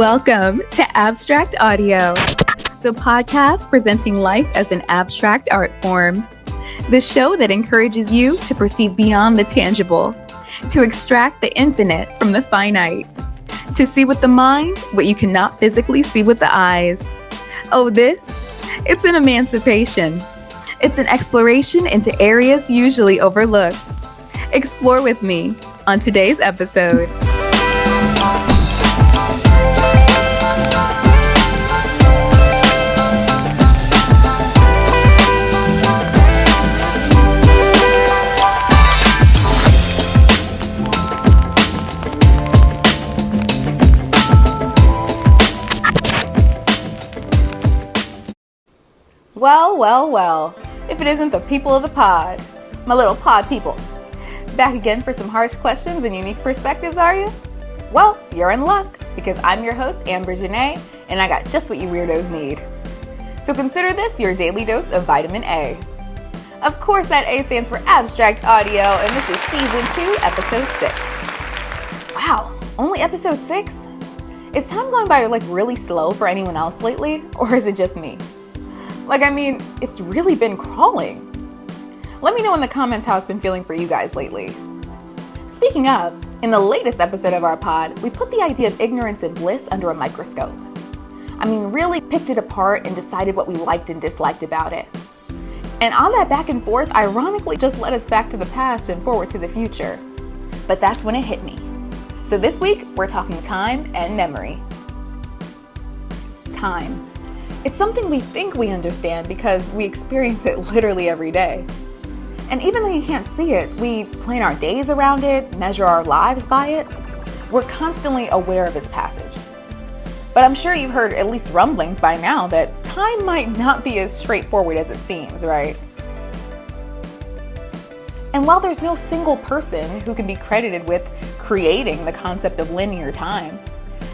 Welcome to Abstract Audio, the podcast presenting life as an abstract art form. The show that encourages you to perceive beyond the tangible, to extract the infinite from the finite, to see with the mind what you cannot physically see with the eyes. Oh, it's an emancipation. It's an exploration into areas usually overlooked. Explore with me on today's episode. Well, if it isn't the people of the pod, my little pod people. Back again for some harsh questions and unique perspectives, are you? Well, you're in luck, because I'm your host, Amber Janae, and I got just what you weirdos need. So consider this your daily dose of vitamin A. Of course, that A stands for Abstract Audio, and this is Season 2, Episode 6. Wow, only Episode 6? Is time going by really slow for anyone else lately, or is it just me? It's really been crawling. Let me know in the comments how it's been feeling for you guys lately. Speaking of, in the latest episode of our pod, we put the idea of ignorance and bliss under a microscope. Really picked it apart and decided what we liked and disliked about it. And all that back and forth ironically just led us back to the past and forward to the future. But that's when it hit me. So this week, we're talking time and memory. Time. It's something we think we understand because we experience it literally every day. And even though you can't see it, we plan our days around it, measure our lives by it. We're constantly aware of its passage. But I'm sure you've heard at least rumblings by now that time might not be as straightforward as it seems, right? And while there's no single person who can be credited with creating the concept of linear time,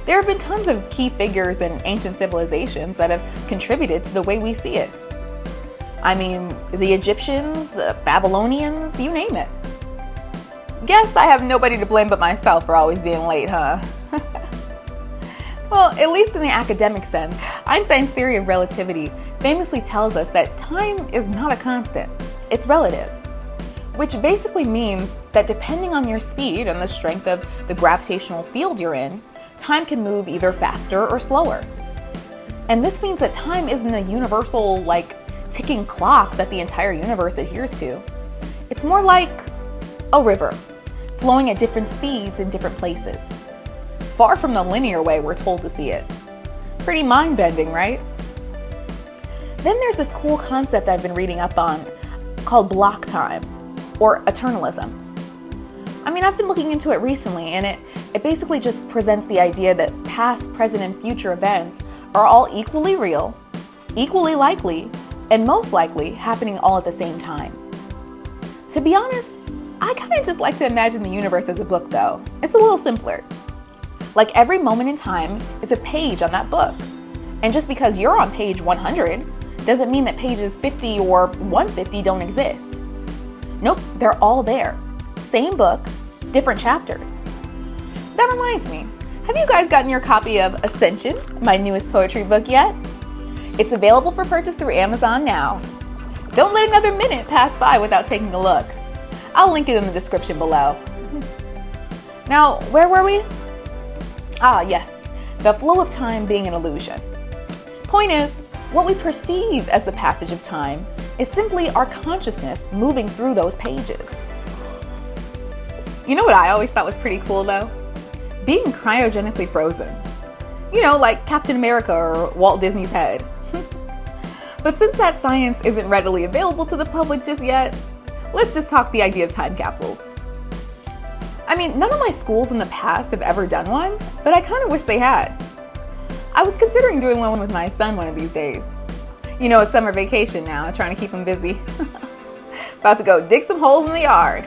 there have been tons of key figures in ancient civilizations that have contributed to the way we see it. The Egyptians, Babylonians, you name it. Guess I have nobody to blame but myself for always being late, huh? Well, at least in the academic sense, Einstein's theory of relativity famously tells us that time is not a constant, it's relative. Which basically means that depending on your speed and the strength of the gravitational field you're in, time can move either faster or slower. And this means that time isn't a universal, ticking clock that the entire universe adheres to. It's more like a river, flowing at different speeds in different places. Far from the linear way we're told to see it. Pretty mind-bending, right? Then there's this cool concept I've been reading up on called block time, or eternalism. I've been looking into it recently, and it basically just presents the idea that past, present, and future events are all equally real, equally likely, and most likely happening all at the same time. To be honest, I kind of just like to imagine the universe as a book, though. It's a little simpler. Every moment in time is a page on that book. And just because you're on page 100 doesn't mean that pages 50 or 150 don't exist. Nope, they're all there. Same book, different chapters. That reminds me, have you guys gotten your copy of Ascension, my newest poetry book, yet? It's available for purchase through Amazon now. Don't let another minute pass by without taking a look. I'll link it in the description below. Now, where were we? Yes, the flow of time being an illusion. Point is, what we perceive as the passage of time is simply our consciousness moving through those pages. You know what I always thought was pretty cool though? Being cryogenically frozen. Like Captain America or Walt Disney's head. But since that science isn't readily available to the public just yet, let's just talk the idea of time capsules. None of my schools in the past have ever done one, but I kind of wish they had. I was considering doing one with my son one of these days. It's summer vacation now, trying to keep him busy. About to go dig some holes in the yard.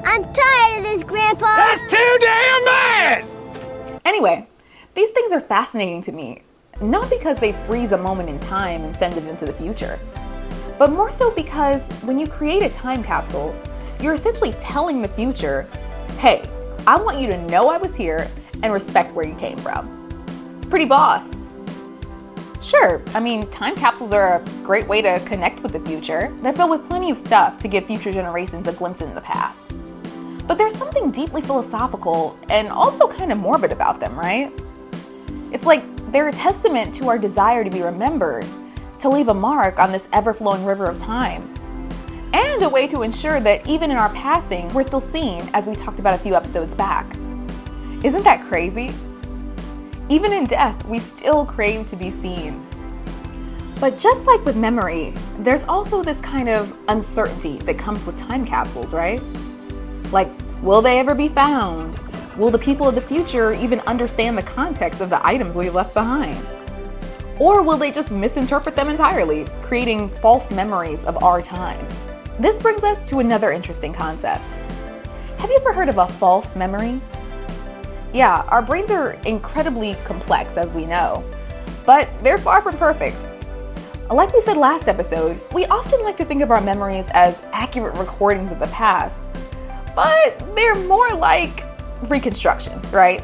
I'm tired of this, Grandpa! That's too damn bad! Anyway, these things are fascinating to me, not because they freeze a moment in time and send it into the future, but more so because when you create a time capsule, you're essentially telling the future, hey, I want you to know I was here and respect where you came from. It's pretty boss. Sure, I mean, time capsules are a great way to connect with the future. They're filled with plenty of stuff to give future generations a glimpse into the past. But there's something deeply philosophical and also kind of morbid about them, right? It's like they're a testament to our desire to be remembered, to leave a mark on this ever-flowing river of time, and a way to ensure that even in our passing, we're still seen, as we talked about a few episodes back. Isn't that crazy? Even in death, we still crave to be seen. But just like with memory, there's also this kind of uncertainty that comes with time capsules, right? Like, will they ever be found? Will the people of the future even understand the context of the items we left behind? Or will they just misinterpret them entirely, creating false memories of our time? This brings us to another interesting concept. Have you ever heard of a false memory? Yeah, our brains are incredibly complex, as we know, but they're far from perfect. Like we said last episode, we often like to think of our memories as accurate recordings of the past, but they're more like reconstructions, right?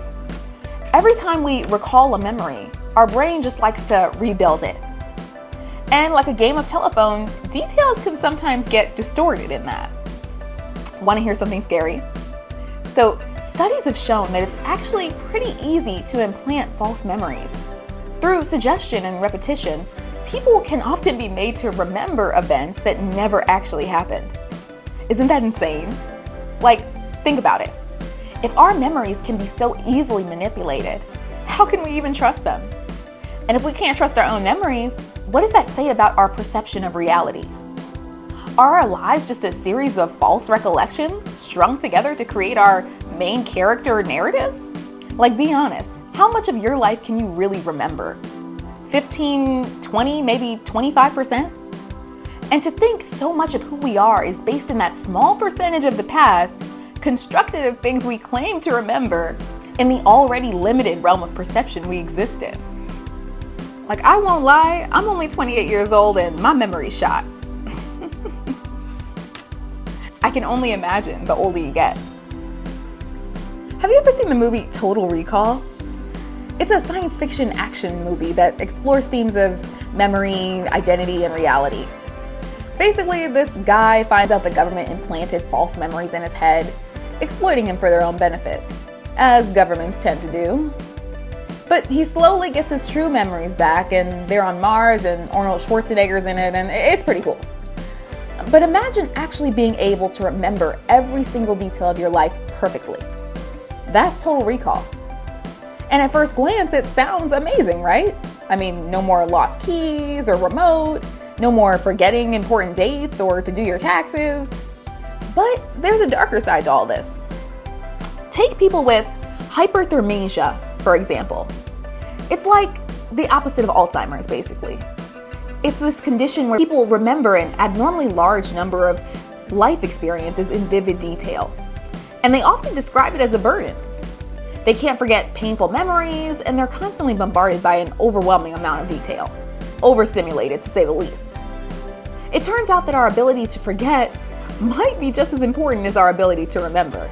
Every time we recall a memory, our brain just likes to rebuild it. And like a game of telephone, details can sometimes get distorted in that. Want to hear something scary? So, studies have shown that it's actually pretty easy to implant false memories. Through suggestion and repetition, people can often be made to remember events that never actually happened. Isn't that insane? Like, think about it. If our memories can be so easily manipulated, how can we even trust them? And if we can't trust our own memories, what does that say about our perception of reality? Are our lives just a series of false recollections strung together to create our main character narrative? Like, be honest, how much of your life can you really remember? 15, 20, maybe 25%? And to think so much of who we are is based in that small percentage of the past, constructed of things we claim to remember in the already limited realm of perception we exist in. Like, I won't lie, I'm only 28 years old and my memory's shot. I can only imagine the older you get. Have you ever seen the movie Total Recall? It's a science fiction action movie that explores themes of memory, identity, and reality. Basically, this guy finds out the government implanted false memories in his head, exploiting him for their own benefit, as governments tend to do. But he slowly gets his true memories back, and they're on Mars, and Arnold Schwarzenegger's in it, and it's pretty cool. But imagine actually being able to remember every single detail of your life perfectly. That's Total Recall. And at first glance, it sounds amazing, right? I mean, no more lost keys or remote, no more forgetting important dates or to do your taxes. But there's a darker side to all this. Take people with hyperthermesia, for example. It's like the opposite of Alzheimer's, basically. It's this condition where people remember an abnormally large number of life experiences in vivid detail. And they often describe it as a burden. They can't forget painful memories, and they're constantly bombarded by an overwhelming amount of detail. Overstimulated, to say the least. It turns out that our ability to forget might be just as important as our ability to remember.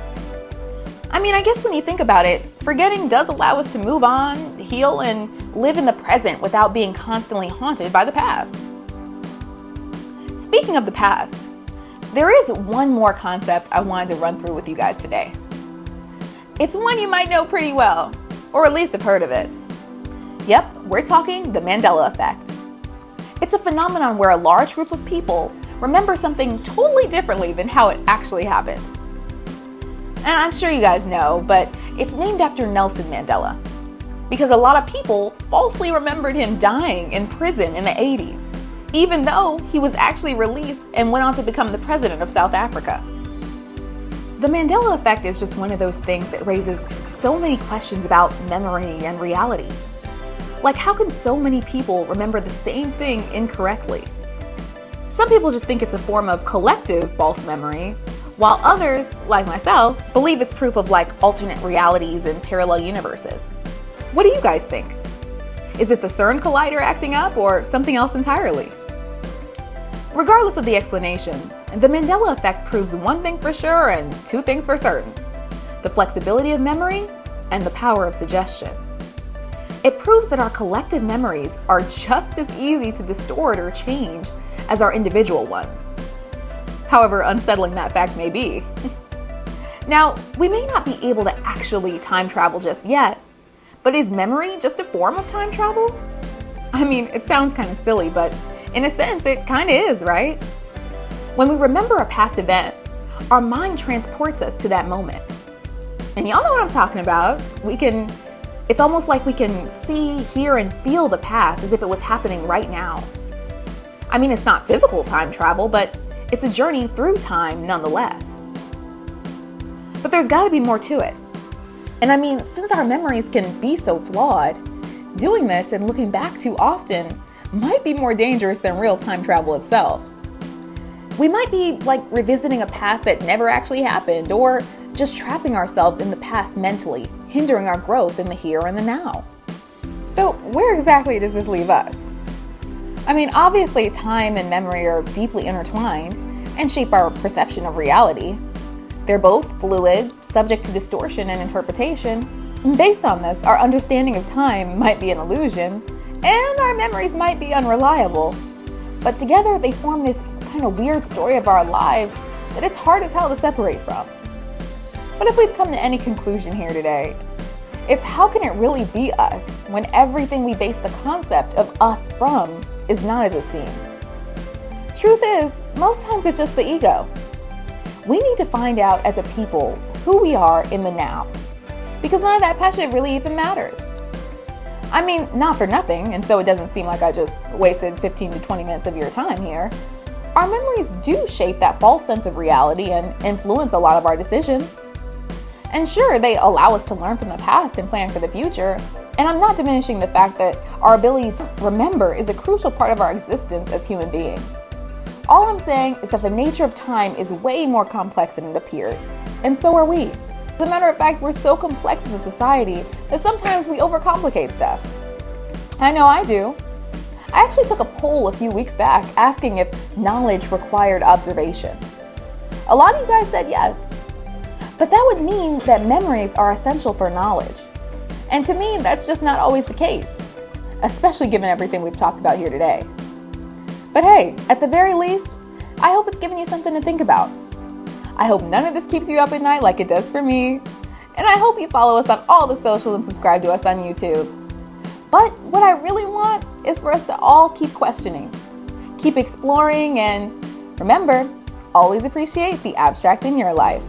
I mean, I guess when you think about it, forgetting does allow us to move on, heal, and live in the present without being constantly haunted by the past. Speaking of the past, there is one more concept I wanted to run through with you guys today. It's one you might know pretty well, or at least have heard of it. Yep, we're talking the Mandela effect. It's a phenomenon where a large group of people remember something totally differently than how it actually happened. And I'm sure you guys know, but it's named after Nelson Mandela, because a lot of people falsely remembered him dying in prison in the 80s, even though he was actually released and went on to become the president of South Africa. The Mandela effect is just one of those things that raises so many questions about memory and reality. Like, how can so many people remember the same thing incorrectly? Some people just think it's a form of collective false memory, while others, like myself, believe it's proof of like alternate realities and parallel universes. What do you guys think? Is it the CERN collider acting up or something else entirely? Regardless of the explanation, the Mandela effect proves one thing for sure and two things for certain. the flexibility of memory, and the power of suggestion. It proves that our collective memories are just as easy to distort or change as our individual ones, however unsettling that fact may be. Now, we may not be able to actually time travel just yet, but is memory just a form of time travel? I mean, it sounds kind of silly, but in a sense, it kind of is, right? When we remember a past event, our mind transports us to that moment. And y'all know what I'm talking about. It's almost like we can see, hear, and feel the past as if it was happening right now. I mean, it's not physical time travel, but it's a journey through time nonetheless. But there's got to be more to it. And I mean, since our memories can be so flawed, doing this and looking back too often might be more dangerous than real time travel itself. We might be like revisiting a past that never actually happened, or just trapping ourselves in the past mentally, hindering our growth in the here and the now. So where exactly does this leave us? I mean, obviously time and memory are deeply intertwined and shape our perception of reality. They're both fluid, subject to distortion and interpretation. And based on this, our understanding of time might be an illusion, and our memories might be unreliable. But together they form this kind of weird story of our lives that it's hard as hell to separate from. But if we've come to any conclusion here today, it's how can it really be us when everything we base the concept of us from is not as it seems? Truth is, most times it's just the ego. We need to find out as a people who we are in the now, because none of that past shit really even matters. I mean, not for nothing, and so it doesn't seem like I just wasted 15 to 20 minutes of your time here. Our memories do shape that false sense of reality and influence a lot of our decisions. And sure, they allow us to learn from the past and plan for the future. And I'm not diminishing the fact that our ability to remember is a crucial part of our existence as human beings. All I'm saying is that the nature of time is way more complex than it appears. And so are we. As a matter of fact, we're so complex as a society that sometimes we overcomplicate stuff. I know I do. I actually took a poll a few weeks back asking if knowledge required observation. A lot of you guys said yes. But that would mean that memories are essential for knowledge. And to me, that's just not always the case, especially given everything we've talked about here today. But hey, at the very least, I hope it's given you something to think about. I hope none of this keeps you up at night like it does for me. And I hope you follow us on all the socials and subscribe to us on YouTube. But what I really want is for us to all keep questioning, keep exploring, and remember, always appreciate the abstract in your life.